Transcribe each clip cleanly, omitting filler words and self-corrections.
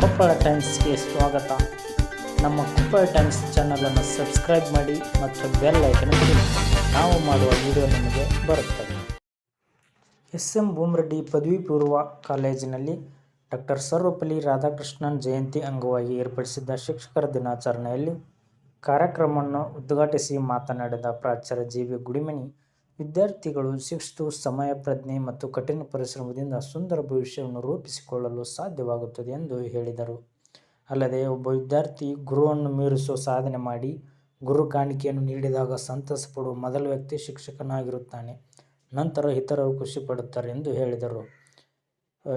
ಕೊಪ್ಪಳ ಟೈಮ್ಸ್ಗೆ ಸ್ವಾಗತ. ನಮ್ಮ ಕೊಪ್ಪಳ ಟೈಮ್ಸ್ ಚಾನಲನ್ನು ಸಬ್ಸ್ಕ್ರೈಬ್ ಮಾಡಿ ಮತ್ತು ಬೆಲ್ ಐಕನ್ ಕ್ಲಿಕ್ ಮಾಡಿ. ನಾವು ಮಾಡುವ ವಿಡಿಯೋ ನಿಮಗೆ ಬರುತ್ತದೆ. ಎಸ್.ಎಂ. ಭೂಮರೆಡ್ಡಿ ಪದವಿ ಪೂರ್ವ ಕಾಲೇಜಿನಲ್ಲಿ ಡಾಕ್ಟರ್ ಸರ್ವಪಲ್ಲಿ ರಾಧಾಕೃಷ್ಣನ್ ಜಯಂತಿ ಅಂಗವಾಗಿ ಏರ್ಪಡಿಸಿದ್ದ ಶಿಕ್ಷಕರ ದಿನಾಚರಣೆಯಲ್ಲಿ ಕಾರ್ಯಕ್ರಮವನ್ನು ಉದ್ಘಾಟಿಸಿ ಮಾತನಾಡಿದ ಪ್ರಾಚಾರ್ಯ ಜಿ.ಬಿ. ಗುಡಿಮನಿ, ವಿದ್ಯಾರ್ಥಿಗಳು ಶಿಸ್ತು, ಸಮಯ ಪ್ರಜ್ಞೆ ಮತ್ತು ಕಠಿಣ ಪರಿಶ್ರಮದಿಂದ ಸುಂದರ ಭವಿಷ್ಯವನ್ನು ರೂಪಿಸಿಕೊಳ್ಳಲು ಸಾಧ್ಯವಾಗುತ್ತದೆ ಎಂದು ಹೇಳಿದರು. ಅಲ್ಲದೆ ಒಬ್ಬ ವಿದ್ಯಾರ್ಥಿ ಗುರುವನ್ನು ಮೀರಿಸುವ ಸಾಧನೆ ಮಾಡಿ ಗುರು ಕಾಣಿಕೆಯನ್ನು ನೀಡಿದಾಗ ಸಂತಸ ಪಡುವ ಮೊದಲ ವ್ಯಕ್ತಿ ಶಿಕ್ಷಕನಾಗಿರುತ್ತಾನೆ. ನಂತರ ಇತರರು ಖುಷಿ ಪಡುತ್ತಾರೆ ಎಂದು ಹೇಳಿದರು.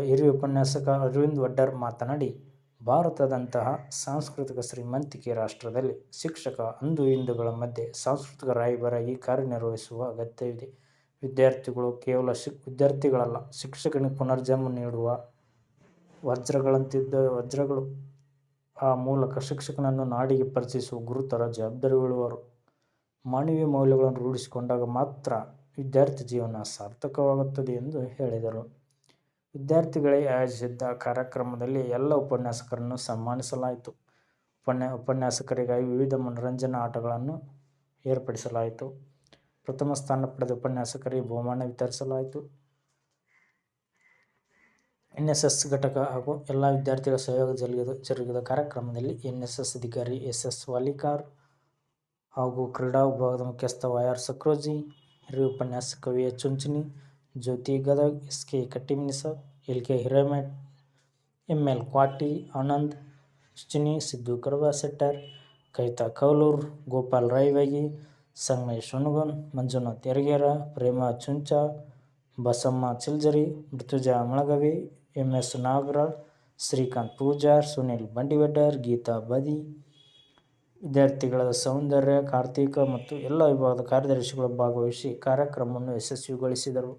ಹಿರಿಯ ಉಪನ್ಯಾಸಕ ಅರವಿಂದ್ ವಡ್ಡರ್ ಮಾತನಾಡಿ, ಭಾರತದಂತಹ ಸಾಂಸ್ಕೃತಿಕ ಶ್ರೀಮಂತಿಕೆ ರಾಷ್ಟ್ರದಲ್ಲಿ ಶಿಕ್ಷಕ ಅಂದು ಇಂದುಗಳ ಮಧ್ಯೆ ಸಾಂಸ್ಕೃತಿಕ ರಾಯಭಾರಿಯಾಗಿ ಕಾರ್ಯನಿರ್ವಹಿಸುವ ಅಗತ್ಯವಿದೆ. ವಿದ್ಯಾರ್ಥಿಗಳು ಕೇವಲ ವಿದ್ಯಾರ್ಥಿಗಳಲ್ಲ, ಶಿಕ್ಷಕನಿಗೆ ಪುನರ್ಜನ್ಮ ನೀಡುವ ವಜ್ರಗಳು. ಆ ಮೂಲಕ ಶಿಕ್ಷಕನನ್ನು ನಾಡಿಗೆ ಪರಿಚಯಿಸುವ ಗುರುತರ ಜವಾಬ್ದಾರಿಯುಳ್ಳವರು. ಮಾನವೀಯ ಮೌಲ್ಯಗಳನ್ನು ರೂಢಿಸಿಕೊಂಡಾಗ ಮಾತ್ರ ವಿದ್ಯಾರ್ಥಿ ಜೀವನ ಸಾರ್ಥಕವಾಗುತ್ತದೆ ಎಂದು ಹೇಳಿದರು. ವಿದ್ಯಾರ್ಥಿಗಳೇ ಆಯೋಜಿಸಿದ್ದ ಕಾರ್ಯಕ್ರಮದಲ್ಲಿ ಎಲ್ಲ ಉಪನ್ಯಾಸಕರನ್ನು ಸನ್ಮಾನಿಸಲಾಯಿತು. ಉಪನ್ಯಾಸಕರಿಗಾಗಿ ವಿವಿಧ ಮನರಂಜನಾ ಆಟಗಳನ್ನು ಏರ್ಪಡಿಸಲಾಯಿತು. ಪ್ರಥಮ ಸ್ಥಾನ ಪಡೆದ ಉಪನ್ಯಾಸಕರಿಗೆ ಬಹುಮಾನ ವಿತರಿಸಲಾಯಿತು. ಎನ್ಎಸ್ಎಸ್ ಘಟಕ ಹಾಗೂ ಎಲ್ಲ ವಿದ್ಯಾರ್ಥಿಗಳ ಸಹಯೋಗದಲ್ಲಿ ಜರುಗಿದ ಕಾರ್ಯಕ್ರಮದಲ್ಲಿ ಎನ್ಎಸ್ಎಸ್ ಅಧಿಕಾರಿ ಎಸ್.ಎಸ್. ವಾಲಿಕಾರ್ ಹಾಗೂ ಕ್ರೀಡಾ ವಿಭಾಗದ ಮುಖ್ಯಸ್ಥ ವೈ.ಆರ್. ಸಕ್ರೋಜಿ, ಹಿರಿಯ ಉಪನ್ಯಾಸಕ ವಿ.ಎಚ್. ಚುಂಚನಿ, ಜ್ಯೋತಿ Gadag, SK. ಕಟ್ಟಿಮನಿಸರ್, ಎಲ್.ಕೆ. Hiremath, ML. ಕ್ವಾಟಿ, Anand Chini, Siddu ಕರಬಸೆಟ್ಟರ್, Kavita ಕೌಲೂರ್, Gopal ರಾಯವಾಗಿ, Sangamesh ಹುನಗನ್, Manjunath Yaragera, Prema Chuncha, Basamma ಚಿಲ್ಜರಿ, Mrityunjaya ಮಳಗವಿ, MS. Nagaral, Srikanth Pujar, Sunil Bandivaddar, Geetha ಬದಿ, ವಿದ್ಯಾರ್ಥಿಗಳಾದ ಸೌಂದರ್ಯ, ಕಾರ್ತಿಕ ಮತ್ತು ಎಲ್ಲ ವಿಭಾಗದ ಕಾರ್ಯದರ್ಶಿಗಳು ಭಾಗವಹಿಸಿ ಕಾರ್ಯಕ್ರಮವನ್ನು ಯಶಸ್ವಿಗೊಳಿಸಿದರು.